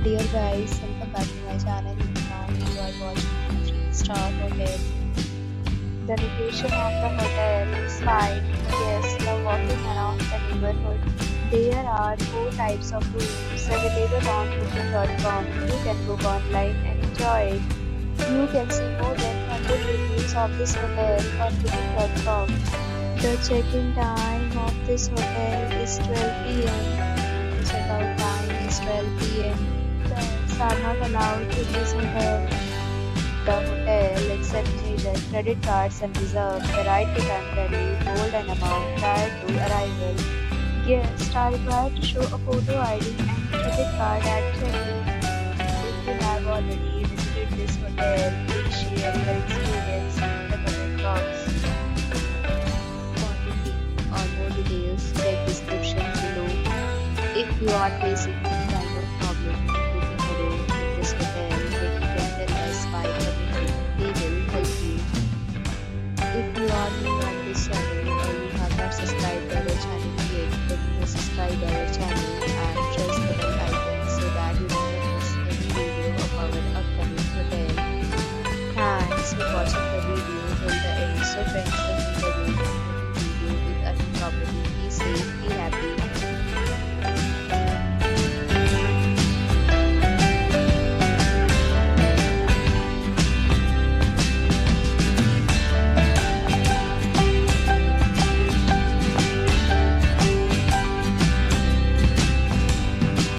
Dear guys, welcome back to my channel. Now you are watching a 3-star hotel. The location of the hotel is fine. Guests love walking around the neighborhood. There are 4 types of rooms available on booking.com. You can book online and enjoy it. You can see more than 100 reviews of this hotel on booking.com. The check-in time of this hotel is 12 p.m. The check-out time is 12 p.m. Pets are not allowed in this hotel. The hotel accepts major credit cards and reserves the right to temporarily hold an amount prior to arrival. Guests are required to show a photo ID and credit card at check-in. If you have already visited this hotel, please share your experience in the comment box. For booking or more details, check description below. If you are facing any kind of problem booking a room in this hotel, then you can tell us by commenting. We will help you. If you are new on this channel,